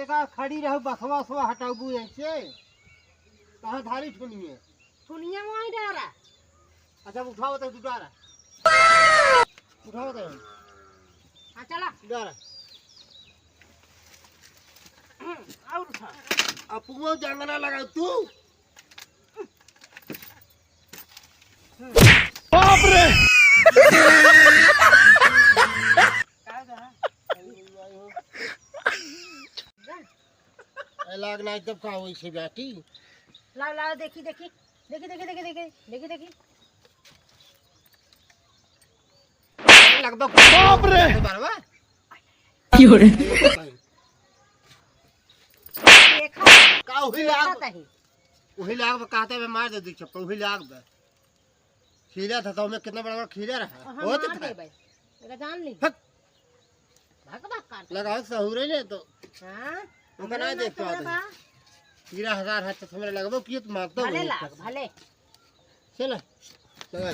ते का खड़ी रहो बसवा सवा हटाबू ऐसे कहां धारी छुनिए सुनिए मोई डारा अच्छा उठाओ तो डारा उठाओ तो हां चला डारा और उठा अपुओ जंगना लगा तू बाप रे लाग ना तब का होई से बेटी लाओ लाओ देखी देखी देखी देखी देखी देखी देखी देखी लगभग बाप रे बरवा क्यों रे देखा का हुई देखा लाग तही वही लाग में कहते मैं मार दे दी चप्पल वही लाग में खीरा था तो मैं कितना बड़ा बड़ा खीरा रहा हम वो तो मार दे भाई मेरा जान ली हट। भाग भाग काट लगा सहूरे ने तो हां वो कना देख तो आदमी खीरा 1000 है तो मेरे लगभग किए तो मार दो भले लाग भले चल लगा